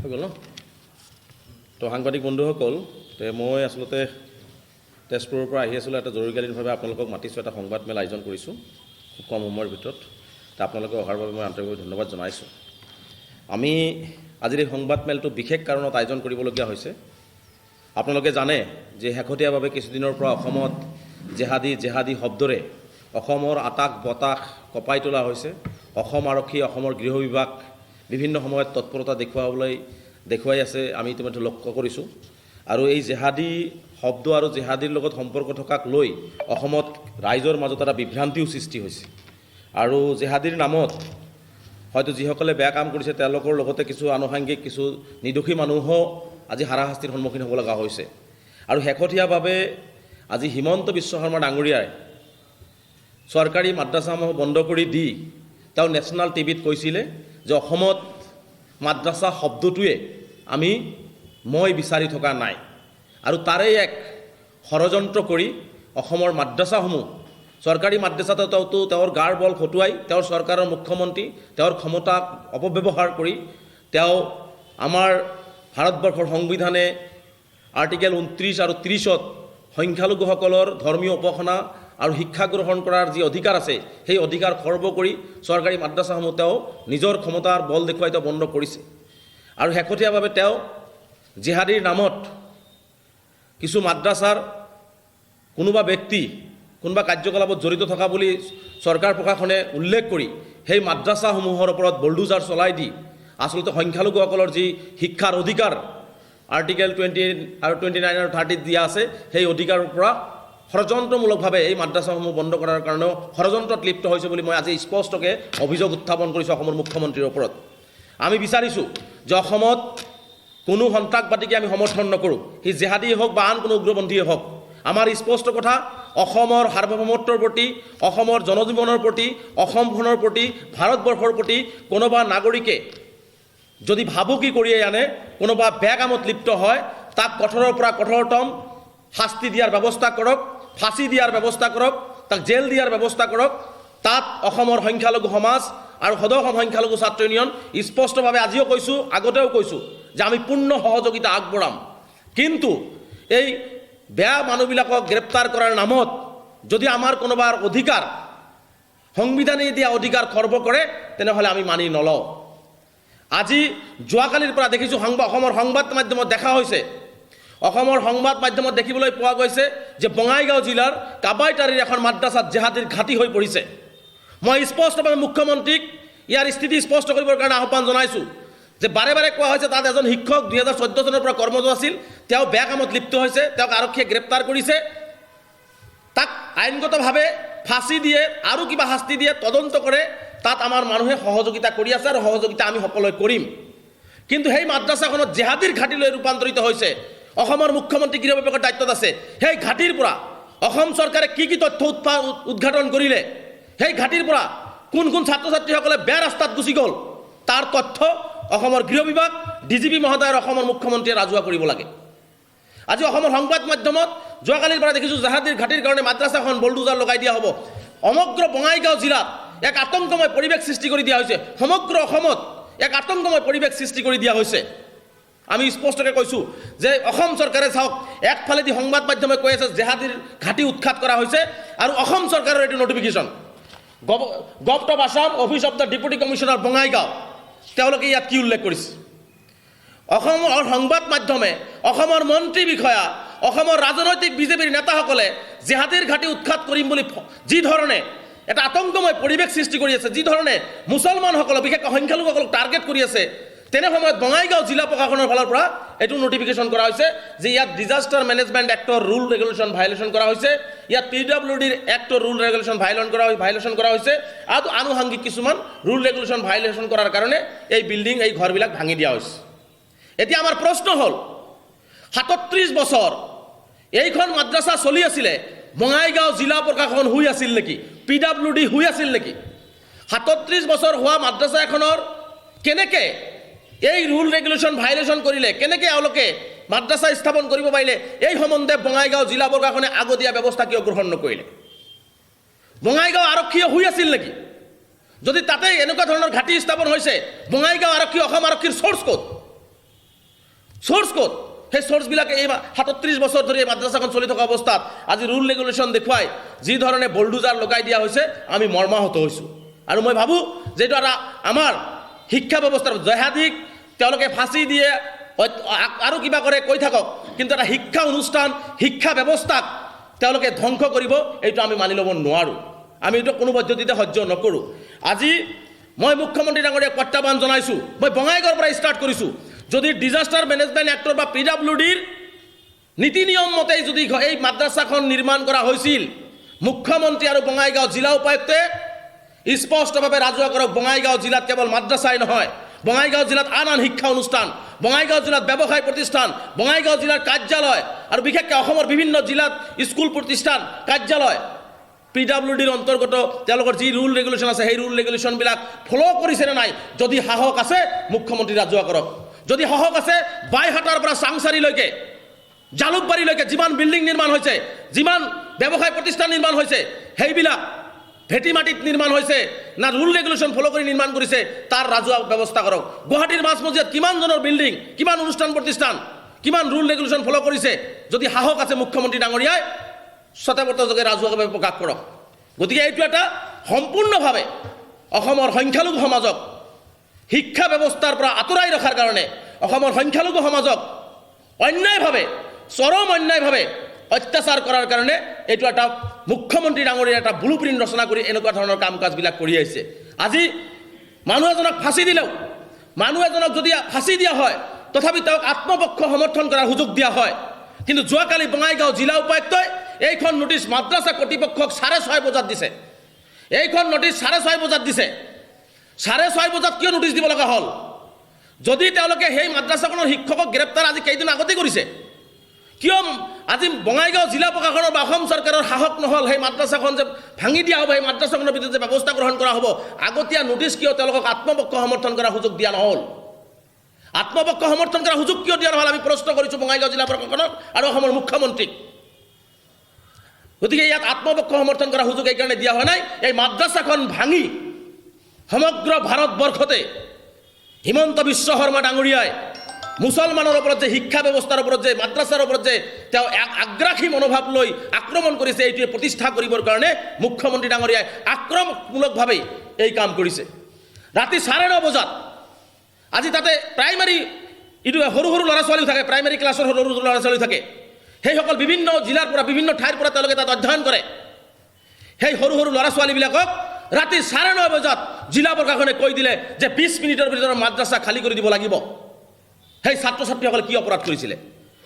হৈ গ'ল ন? তো সাংবাদিক বন্ধুসকল, মই আচলতে তেজপুৰৰ পৰা আহি আছিলোঁ। এটা জৰুৰীকালীনভাৱে আপোনালোকক মাতিছোঁ, এটা সংবাদমেল আয়োজন কৰিছোঁ খুব কম সময়ৰ ভিতৰত। আপোনালোকে অহাৰ বাবে মই আন্তৰিকভাৱে ধন্যবাদ জনাইছোঁ। আমি আজিৰ এই সংবাদমেলটো বিশেষ কাৰণত আয়োজন কৰিবলগীয়া হৈছে। আপোনালোকে জানে যে শেহতীয়াভাৱে কিছুদিনৰ পৰা অসমত জেহাদী শব্দৰে অসমৰ আকাশ বতাহ কঁপাই তোলা হৈছে। অসম আৰক্ষী, অসমৰ গৃহ বিভাগ বিভিন্ন সময়ত তৎপৰতা দেখুৱাই আছে, আমি ইতিমধ্যে লক্ষ্য কৰিছোঁ। আৰু এই জেহাদী শব্দ আৰু জেহাদীৰ লগত সম্পৰ্ক থকাক লৈ অসমত ৰাইজৰ মাজত এটা বিভ্ৰান্তিও সৃষ্টি হৈছে। আৰু জেহাদীৰ নামত হয়তো যিসকলে বেয়া কাম কৰিছে তেওঁলোকৰ লগতে কিছু আনুষাংগিক কিছু নিৰ্দোষী মানুহো আজি হাৰাশাস্তিৰ সন্মুখীন হ'ব লগা হৈছে। আৰু শেহতীয়াভাৱে আজি হিমন্ত বিশ্ব শৰ্মা ডাঙৰীয়াই চৰকাৰী মাদ্ৰাছাসমূহ বন্ধ কৰি দি তেওঁ নেশ্যনেল টিভিত কৈছিলে যে অসমত মাদ্ৰাছা শব্দটোৱে মই বিচাৰি থকা নাই। আৰু তাৰে এক ষড়যন্ত্ৰ কৰি অসমৰ মাদ্ৰাছাসমূহ, চৰকাৰী মাদ্ৰাছাটো তেওঁৰ গাৰ বল খটুৱাই তেওঁৰ চৰকাৰৰ মুখ্যমন্ত্ৰী তেওঁৰ ক্ষমতাক অপব্যৱহাৰ কৰি তেওঁ আমাৰ ভাৰতবৰ্ষৰ সংবিধানে আৰ্টিকেল 29 আৰু 30ত সংখ্যালঘুসকলৰ ধৰ্মীয় উপাসনা আৰু শিক্ষা গ্ৰহণ কৰাৰ যি অধিকাৰ আছে সেই অধিকাৰ খৰ্ব কৰি চৰকাৰী মাদ্ৰাছাসমূহ তেওঁ নিজৰ ক্ষমতাৰ বল দেখুৱাই তেওঁ বন্ধ কৰিছে। আৰু শেহতীয়াভাৱে তেওঁ জেহাদীৰ নামত কিছু মাদ্ৰাছাৰ কোনোবা ব্যক্তি কোনোবা কাৰ্যকলাপত জড়িত থকা বুলি চৰকাৰ প্ৰশাসনে উল্লেখ কৰি সেই মাদ্ৰাছাসমূহৰ ওপৰত বল্ডুজাৰ চলাই দি আচলতে সংখ্যালঘুসকলৰ যি শিক্ষাৰ অধিকাৰ আৰ্টিকেল 20 আৰু 29 আৰু 30 দিয়া আছে সেই অধিকাৰৰ পৰা ষড়যন্ত্ৰমূলকভাৱে এই মাদ্ৰাছাসমূহ বন্ধ কৰাৰ কাৰণেও ষড়যন্ত্ৰত লিপ্ত হৈছে বুলি মই আজি স্পষ্টকৈ অভিযোগ উত্থাপন কৰিছোঁ অসমৰ মুখ্যমন্ত্ৰীৰ ওপৰত। আমি বিচাৰিছোঁ যে অসমত কোনো সন্ত্ৰাসবাদীকে আমি সমৰ্থন নকৰোঁ, সি জেহাদীয়ে হওক বা আন কোনো উগ্ৰপন্থীয়ে হওক। আমাৰ স্পষ্ট কথা, অসমৰ সাৰ্বভৌমত্বৰ প্ৰতি, অসমৰ জনজীৱনৰ প্ৰতি, অসমখনৰ প্ৰতি, ভাৰতবৰ্ষৰ প্ৰতি কোনোবা নাগৰিকে যদি ভাবুকি কঢ়িয়াই আনে, কোনোবা বেয়া কামত লিপ্ত হয়, তাক কঠোৰৰ পৰা কঠোৰতম শাস্তি দিয়াৰ ব্যৱস্থা কৰক, ফাঁচি দিয়াৰ ব্যৱস্থা কৰক, তাক জেল দিয়াৰ ব্যৱস্থা কৰক। তাত অসমৰ সংখ্যালঘু সমাজ আৰু সদৌ অসম সংখ্যালঘু ছাত্ৰ ইউনিয়ন স্পষ্টভাৱে আজিও কৈছোঁ, আগতেও কৈছোঁ যে আমি পূৰ্ণ সহযোগিতা আগবঢ়াম। কিন্তু এই বেয়া মানুহবিলাকক গ্ৰেপ্তাৰ কৰাৰ নামত যদি আমাৰ কোনোবাৰ অধিকাৰ, সংবিধানে দিয়া অধিকাৰ খৰ্ব কৰে, তেনেহ'লে আমি মানি নলওঁ। আজি যোৱাকালিৰ পৰা দেখিছোঁ অসমৰ সংবাদ মাধ্যমত দেখা হৈছে, অসমৰ সংবাদ মাধ্যমত দেখিবলৈ পোৱা গৈছে যে বঙাইগাঁও জিলাৰ কাবাইতাৰীৰ এখন মাদ্ৰাছাত জেহাদীৰ ঘাটি হৈ পৰিছে। মই স্পষ্টভাৱে মুখ্যমন্ত্ৰীক ইয়াৰ স্থিতি স্পষ্ট কৰিবৰ কাৰণে আহ্বান জনাইছোঁ যে বাৰে বাৰে কোৱা হৈছে তাত এজন শিক্ষক 2014 চনৰ পৰা কৰ্মৰত আছিল, তেওঁ বেয়া কামত লিপ্ত হৈছে, তেওঁক আৰক্ষীয়ে গ্ৰেপ্তাৰ কৰিছে, তাক আইনগতভাৱে ফাঁচি দিয়ে আৰু কিবা শাস্তি দিয়ে, তদন্ত কৰে। তাত আমাৰ মানুহে সহযোগিতা কৰি আছে আৰু সহযোগিতা আমি সকলোৱে কৰিম। কিন্তু সেই মাদ্ৰাছাখনত জেহাদীৰ ঘাটিলৈ ৰূপান্তৰিত হৈছে। অসমৰ মুখ্যমন্ত্ৰী গৃহ বিভাগৰ দায়িত্বত আছে। সেই ঘাটিৰ পৰা অসম চৰকাৰে কি তথ্য উদ্ঘাটন কৰিলে, সেই ঘাটিৰ পৰা কোন ছাত্ৰ ছাত্ৰীসকলে বেয়া ৰাস্তাত গুচি গ'ল, তাৰ তথ্য অসমৰ গৃহ বিভাগ, ডিজিপি মহোদয় আৰু অসমৰ মুখ্যমন্ত্ৰীয়ে ৰাজহুৱা কৰিব লাগে। আজি অসমৰ সংবাদ মাধ্যমত যোৱাকালিৰ পৰা দেখিছোঁ জেহাদীৰ ঘাটিৰ কাৰণে মাদ্ৰাছাখন বল্ডুজাৰ লগাই দিয়া হ'ব। সমগ্ৰ বঙাইগাঁও জিলাত এক আতংকময় পৰিৱেশ সৃষ্টি কৰি দিয়া হৈছে, সমগ্ৰ অসমত এক আতংকময় পৰিৱেশ সৃষ্টি কৰি দিয়া হৈছে। আমি স্পষ্টকৈ কৈছোঁ যে অসম চৰকাৰে চাওক, একফালেদি সংবাদ মাধ্যমে কৈ আছে জেহাদীৰ ঘাটি উৎখাত কৰা হৈছে আৰু অসম চৰকাৰৰ এইটো notification, govt of Assam, office of the deputy commissioner Bongaigaon, তেওঁলোকে ইয়াত কি উল্লেখ কৰিছে? অসমৰ সংবাদ মাধ্যমে, অসমৰ মন্ত্ৰী বিষয়া, অসমৰ ৰাজনৈতিক বিজেপিৰ নেতাসকলে জেহাদীৰ ঘাটি উৎখাত কৰিম বুলি যি ধৰণে এটা আতংকময় পৰিৱেশ সৃষ্টি কৰি আছে, যি ধৰণে মুছলমানসকলক বিশেষকৈ সংখ্যালঘুসকলক টাৰ্গেট কৰি আছে, তেনে সময়ত বঙাইগাঁও জিলা প্ৰশাসনৰ ফালৰ পৰা এইটো নটিফিকেশ্যন কৰা হৈছে যে ইয়াত ডিজাষ্টাৰ মেনেজমেণ্ট এক্টৰ ৰুল ৰেগুলেশ্যন ভাইলেশ্যন কৰা হৈছে, ইয়াত PWDৰ এক্টৰ ৰুল ৰেগুলেশ্যন ভাইলেশ্যন কৰা হৈছে আৰু আনুষাংগিক কিছুমান ৰুল ৰেগুলেশ্যন ভাইলেশ্যন কৰাৰ কাৰণে এই বিল্ডিং, এই ঘৰবিলাক ভাঙি দিয়া হৈছে। এতিয়া আমাৰ প্ৰশ্ন হ'ল, 37 বছৰ এইখন মাদ্ৰাছা চলি আছিলে, বঙাইগাঁও জিলা প্ৰশাসন শুই আছিল নেকি? PWD শুই আছিল নেকি? 37 বছৰ হোৱা মাদ্ৰাছা এখনৰ কেনেকৈ এই ৰুল ৰেগুলেশ্যন ভাইলেশ্যন কৰিলে, কেনেকৈ এওঁলোকে মাদ্ৰাছা স্থাপন কৰিব পাৰিলে, এই সম্বন্ধে বঙাইগাঁও জিলা প্ৰশাসনে আগতীয়া ব্যৱস্থা কিয় গ্ৰহণ নকৰিলে? বঙাইগাঁও আৰক্ষীয়ে শুই আছিল নেকি? যদি তাতে এনেকুৱা ধৰণৰ ঘাটি স্থাপন হৈছে, বঙাইগাঁও আৰক্ষী অসম আৰক্ষীৰ চ'ৰ্চ ক'ত? চ'ৰ্চ ক'ত? সেই চ'ৰ্চবিলাকে এই 37 বছৰ ধৰি এই মাদ্ৰাছাখন চলি থকা অৱস্থাত আজি ৰুল ৰেগুলেশ্যন দেখুৱাই যি ধৰণে বল্ডুজাৰ লগাই দিয়া হৈছে, আমি মৰ্মাহত হৈছোঁ। আৰু মই ভাবোঁ যে এইটো এটা আমাৰ শিক্ষা ব্যৱস্থাৰ জেহাদীক তেওঁলোকে ফাঁচি দিয়ে আৰু কিবা কৰে কৈ থাকক, কিন্তু এটা শিক্ষা অনুষ্ঠান, শিক্ষা ব্যৱস্থাক তেওঁলোকে ধ্বংস কৰিব, এইটো আমি মানি ল'ব নোৱাৰোঁ। আমি এইটো কোনো পদ্ধতিতে সহ্য নকৰোঁ। আজি মই মুখ্যমন্ত্ৰী ডাঙৰীয়াক প্ৰত্যাহ্বান জনাইছোঁ, মই বঙাইগাঁৱৰ পৰা ষ্টাৰ্ট কৰিছোঁ। যদি ডিজাষ্টাৰ মেনেজমেণ্ট এক্টৰ বা PWDৰ নীতি নিয়ম মতেই যদি এই মাদ্ৰাছাখন নিৰ্মাণ কৰা হৈছিল, মুখ্যমন্ত্ৰী আৰু বঙাইগাঁও জিলা উপায়ুক্তে স্পষ্টভাৱে ৰাজহুৱা কৰক, বঙাইগাঁও জিলাত কেৱল মাদ্ৰাছাই নহয়, বঙাইগাঁও জিলাত আন আন শিক্ষা অনুষ্ঠান, বঙাইগাঁও জিলাত ব্যৱসায় প্ৰতিষ্ঠান, বঙাইগাঁও জিলাৰ কাৰ্যালয় আৰু বিশেষকৈ অসমৰ বিভিন্ন জিলাত স্কুল প্ৰতিষ্ঠান, কাৰ্যালয় PWDৰ অন্তৰ্গত তেওঁলোকৰ যি ৰুল ৰেগুলেশ্যন আছে, সেই ৰুল ৰেগুলেশ্যনবিলাক ফ'ল' কৰিছেনে নাই, যদি সাহস আছে মুখ্যমন্ত্ৰী ৰাজহুৱা কৰক। যদি সাহস আছে বাইহাটাৰ পৰা চাংচাৰীলৈকে, জালুকবাৰীলৈকে যিমান বিল্ডিং নিৰ্মাণ হৈছে, যিমান ব্যৱসায় প্ৰতিষ্ঠান নিৰ্মাণ হৈছে, সেইবিলাক ভেটি মাটিত নিৰ্মাণ হৈছে না ৰুল ৰেগুলেশ্যন ফ'ল' কৰি নিৰ্মাণ কৰিছে, তাৰ ৰাজহুৱা ব্যৱস্থা কৰক। গুৱাহাটীৰ মাজমজিয়াত কিমানজনৰ বিল্ডিং, কিমান অনুষ্ঠান প্ৰতিষ্ঠান, কিমান ৰুল ৰেগুলেশ্যন ফ'ল' কৰিছে, যদি সাহস আছে মুখ্যমন্ত্ৰী ডাঙৰীয়াই স্বতঃপূৰ্তভাৱে ৰাজহুৱাভাৱে প্ৰকাশ কৰক। গতিকে এইটো এটা সম্পূৰ্ণভাৱে অসমৰ সংখ্যালঘু সমাজক শিক্ষা ব্যৱস্থাৰ পৰা আঁতৰাই ৰখাৰ কাৰণে, অসমৰ সংখ্যালঘু সমাজক অন্যায়ভাৱে, চৰম অন্যায়ভাৱে অত্যাচাৰ কৰাৰ কাৰণে এইটো এটা মুখ্যমন্ত্ৰী ডাঙৰীয়াৰ এটা ব্লু প্ৰিণ্ট ৰচনা কৰি এনেকুৱা ধৰণৰ কাম কাজবিলাক কৰি আহিছে। আজি মানুহ এজনক ফাঁচি দিলেও, মানুহ এজনক যদি ফাঁচি দিয়া হয় তথাপি তেওঁক আত্মপক্ষ সমৰ্থন কৰাৰ সুযোগ দিয়া হয়। কিন্তু যোৱাকালি বঙাইগাঁও জিলা উপায়ুক্তই এইখন নোটিছ মাদ্ৰাছা কৰ্তৃপক্ষক 6:30 বজাত দিছে। এইখন নোটিছ 6:30 বজাত দিছে। 6:30 বজাত কিয় নোটিছ দিব লগা হ'ল? যদি তেওঁলোকে সেই মাদ্ৰাছাখনৰ শিক্ষকক গ্ৰেপ্তাৰ আজি কেইদিন আগতে কৰিছে, কিয় আজি বঙাইগাঁও জিলা প্ৰশাসনৰ বা অসম চৰকাৰৰ সাহস নহ'ল সেই মাদ্ৰাছাখন যে ভাঙি দিয়া হ'ব, সেই মাদ্ৰাছাখনৰ ভিতৰত যে ব্যৱস্থা গ্ৰহণ কৰা হ'ব, আগতীয়া নোটিছ কিয় তেওঁলোকক আত্মপক্ষ সমৰ্থন কৰাৰ সুযোগ দিয়া নহ'ল? আত্মপক্ষ সমৰ্থন কৰাৰ সুযোগ কিয় দিয়া নহ'ল? আমি প্ৰশ্ন কৰিছোঁ বঙাইগাঁও জিলা প্ৰশাসনক আৰু অসমৰ মুখ্যমন্ত্ৰীক। গতিকে ইয়াত আত্মপক্ষ সমৰ্থন কৰাৰ সুযোগ এইকাৰণে দিয়া হোৱা নাই, এই মাদ্ৰাছাখন ভাঙি সমগ্ৰ ভাৰতবৰ্ষতে হিমন্ত বিশ্ব শৰ্মা ডাঙৰীয়াই মুছলমানৰ ওপৰত যে শিক্ষা ব্যৱস্থাৰ ওপৰত যে মাদ্ৰাছাৰ ওপৰত যে তেওঁ আগ্ৰাসী মনোভাৱ লৈ আক্ৰমণ কৰিছে, এইটোৱে প্ৰতিষ্ঠা কৰিবৰ কাৰণে মুখ্যমন্ত্ৰী ডাঙৰীয়াই আক্ৰমণমূলকভাৱে এই কাম কৰিছে। ৰাতি 9:30 বজাত আজি তাতে প্ৰাইমাৰী এইটো সৰু সৰু ল'ৰা ছোৱালীও থাকে, প্ৰাইমাৰী ক্লাছৰ সৰু সৰু ল'ৰা ছোৱালী থাকে, সেইসকল বিভিন্ন জিলাৰ পৰা বিভিন্ন ঠাইৰ পৰা তেওঁলোকে তাত অধ্যয়ন কৰে। সেই সৰু সৰু ল'ৰা ছোৱালীবিলাকক ৰাতি 9:30 বজাত জিলা প্ৰশাসনে কৈ দিলে যে 20 মিনিটৰ ভিতৰত মাদ্ৰাছা খালী কৰি দিব লাগিব। সেই ছাত্ৰ ছাত্ৰীসকলে কি অপৰাধ কৰিছিলে?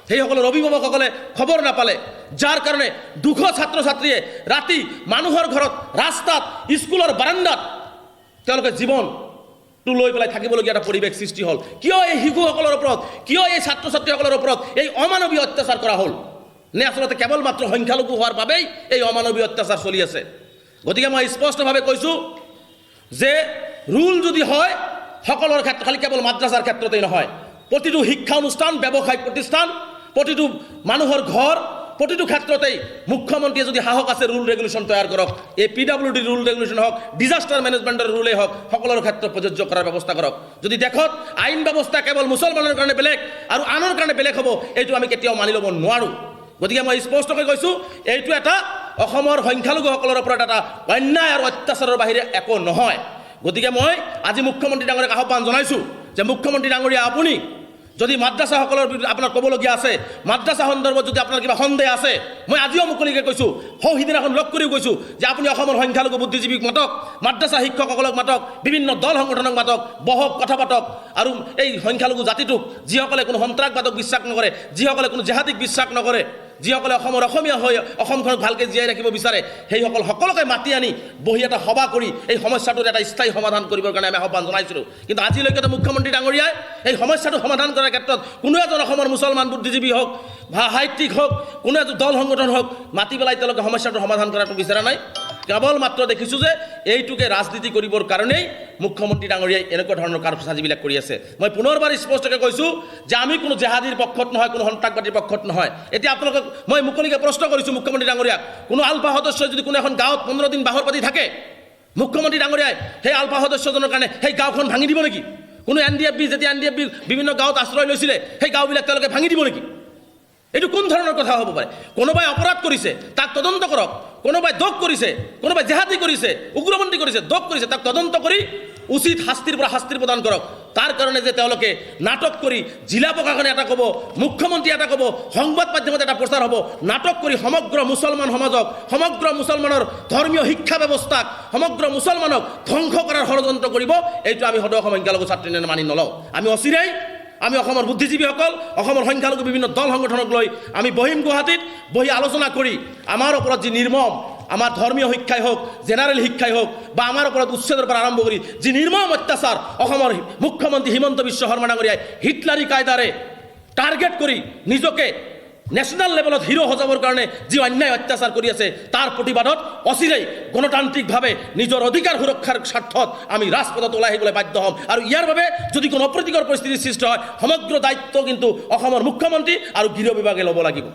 সেইসকলৰ অভিভাৱকসকলে খবৰ নাপালে, যাৰ কাৰণে 200 ছাত্ৰ ছাত্ৰীয়ে ৰাতি মানুহৰ ঘৰত, ৰাস্তাত, স্কুলৰ বাৰাণ্ডাত তেওঁলোকে জীৱনটো লৈ পেলাই থাকিবলগীয়া এটা পৰিৱেশ সৃষ্টি হ'ল। কিয় এই শিশুসকলৰ ওপৰত, কিয় এই ছাত্ৰ ছাত্ৰীসকলৰ ওপৰত এই অমানৱীয় অত্যাচাৰ কৰা হ'ল? নে আচলতে কেৱল মাত্ৰ সংখ্যালঘু হোৱাৰ বাবেই এই অমানৱীয় অত্যাচাৰ চলি আছে? গতিকে মই স্পষ্টভাৱে কৈছোঁ যে ৰুল যদি হয় সকলৰ ক্ষেত্ৰত, খালি কেৱল মাদ্ৰাছাৰ ক্ষেত্ৰতেই নহয়, প্ৰতিটো শিক্ষা অনুষ্ঠান, ব্যৱসায় প্ৰতিষ্ঠান, প্ৰতিটো মানুহৰ ঘৰ, প্ৰতিটো ক্ষেত্ৰতেই মুখ্যমন্ত্ৰীয়ে যদি সাহস আছে ৰুল ৰেগুলেশ্যন তৈয়াৰ কৰক। এই PWD ৰুল ৰেগুলেশ্যন হওক, ডিজাষ্টাৰ মেনেজমেণ্টৰ ৰুলেই হওক, সকলোৰ ক্ষেত্ৰত প্ৰযোজ্য কৰাৰ ব্যৱস্থা কৰক। যদি দেশত আইন ব্যৱস্থা কেৱল মুছলমানৰ কাৰণে বেলেগ আৰু আনৰ কাৰণে বেলেগ হ'ব, এইটো আমি কেতিয়াও মানি ল'ব নোৱাৰোঁ। গতিকে মই স্পষ্টকৈ কৈছোঁ, এইটো এটা অসমৰ সংখ্যালঘুসকলৰ ওপৰত এটা অন্যায় আৰু অত্যাচাৰৰ বাহিৰে একো নহয়। গতিকে মই আজি মুখ্যমন্ত্ৰী ডাঙৰীয়াক আহ্বান জনাইছোঁ যে মুখ্যমন্ত্ৰী ডাঙৰীয়া, আপুনি যদি মাদ্ৰাছাসকলৰ আপোনাৰ ক'বলগীয়া আছে, মাদ্ৰাছা সন্দৰ্ভত যদি আপোনাৰ কিবা সন্দেহ আছে, মই আজিও মুকলিকৈ কৈছোঁ, সিদিনাখন লগ কৰিও কৈছোঁ যে আপুনি অসমৰ সংখ্যালঘু বুদ্ধিজীৱীক মাতক, মাদ্ৰাছা শিক্ষকসকলক মাতক, বিভিন্ন দল সংগঠনক মাতক, বহক, কথা পাতক, আৰু এই সংখ্যালঘু জাতিটোক, যিসকলে কোনো সন্ত্ৰাসবাদক বিশ্বাস নকৰে, যিসকলে কোনো জেহাদীক বিশ্বাস নকৰে, যিসকলে অসমৰ অসমীয়া হৈ অসমখনক ভালকৈ জীয়াই ৰাখিব বিচাৰে, সেইসকল সকলোকে মাতি আনি বহি এটা সভা কৰি এই সমস্যাটোৰ এটা স্থায়ী সমাধান কৰিবৰ কাৰণে আমি আহ্বান জনাইছিলোঁ। কিন্তু আজিলৈকেতো মুখ্যমন্ত্ৰী ডাঙৰীয়াই এই সমস্যাটো সমাধান কৰাৰ ক্ষেত্ৰত কোনো এজন অসমৰ মুছলমান বুদ্ধিজীৱী হওক বা সাহিত্যিক হওক, কোনো এজন দল সংগঠন হওক, মাতি পেলাই তেওঁলোকে সমস্যাটোৰ সমাধান কৰাটো বিচৰা নাই। কেৱল মাত্ৰ দেখিছোঁ যে এইটোকে ৰাজনীতি কৰিবৰ কাৰণেই মুখ্যমন্ত্ৰী ডাঙৰীয়াই এনেকুৱা ধৰণৰ কাৰ্যসূচীবিলাক কৰি আছে। মই পুনৰবাৰ স্পষ্টকৈ কৈছোঁ যে আমি কোনো জেহাদীৰ পক্ষত নহয়, কোনো সন্ত্ৰাসবাদীৰ পক্ষত নহয়। এতিয়া আপোনালোকক মই মুকলিকৈ প্ৰশ্ন কৰিছোঁ মুখ্যমন্ত্ৰী ডাঙৰীয়াক, কোনো আলফা সদস্যই যদি কোনো এখন গাঁৱত 15 দিন বাহৰ পাতি থাকে, মুখ্যমন্ত্ৰী ডাঙৰীয়াই সেই আলফা সদস্যজনৰ কাৰণে সেই গাঁওখন ভাঙি দিব নেকি? কোনো NDFB যেতিয়া NDFB বিভিন্ন গাঁৱত আশ্ৰয় লৈছিলে সেই গাঁওবিলাক তেওঁলোকে ভাঙি দিব নেকি? এইটো কোন ধৰণৰ কথা হ'ব পাৰে? কোনোবাই অপৰাধ কৰিছে তাক তদন্ত কৰক, কোনোবাই দোষ কৰিছে, কোনোবাই জেহাদী কৰিছে, উগ্ৰপন্থী কৰিছে, দোষ কৰিছে, তাক তদন্ত কৰি উচিত শাস্তিৰ পৰা শাস্তি প্ৰদান কৰক। তাৰ কাৰণে যে তেওঁলোকে নাটক কৰি জিলা প্ৰশাসনে এটা ক'ব, মুখ্যমন্ত্ৰী এটা ক'ব, সংবাদ মাধ্যমত এটা প্ৰচাৰ হ'ব, নাটক কৰি সমগ্ৰ মুছলমান সমাজক, সমগ্ৰ মুছলমানৰ ধৰ্মীয় শিক্ষা ব্যৱস্থাক, সমগ্ৰ মুছলমানক ধ্বংস কৰাৰ ষড়যন্ত্ৰ কৰিব, এইটো আমি সদৌ অসম সংখ্যালঘু ছাত্ৰী ইউনিয়নে মানি নলওঁ। আমি অচিৰেই আমি অসমৰ বুদ্ধিজীৱীসকল, অসমৰ সংখ্যালঘু বিভিন্ন দল সংগঠনক লৈ আমি বহিম গুৱাহাটীত, বহি আলোচনা কৰি আমাৰ ওপৰত যি নিৰ্মম, আমাৰ ধৰ্মীয় শিক্ষাই হওক, জেনাৰেল শিক্ষাই হওক, বা আমাৰ ওপৰত উচ্ছেদৰ পৰা আৰম্ভ কৰি যি নিৰ্মম অত্যাচাৰ অসমৰ মুখ্যমন্ত্ৰী হিমন্ত বিশ্ব শৰ্মা ডাঙৰীয়াই হিটলাৰী কায়দাৰে টাৰ্গেট কৰি নিজকে নেশ্যনেল লেভেলত হিৰো সজাবৰ কাৰণে যি অন্যায় অত্যাচাৰ কৰি আছে, তাৰ প্ৰতিবাদত অচিৰেই গণতান্ত্ৰিকভাৱে নিজৰ অধিকাৰ সুৰক্ষাৰ স্বাৰ্থত আমি ৰাজপথত ওলাই আহিবলৈ বাধ্য হ'ম। আৰু ইয়াৰ বাবে যদি কোনো অপ্ৰীতিকৰ পৰিস্থিতিৰ সৃষ্টি হয়, সমগ্ৰ দায়িত্ব কিন্তু অসমৰ মুখ্যমন্ত্ৰী আৰু গৃহ বিভাগে ল'ব লাগিব।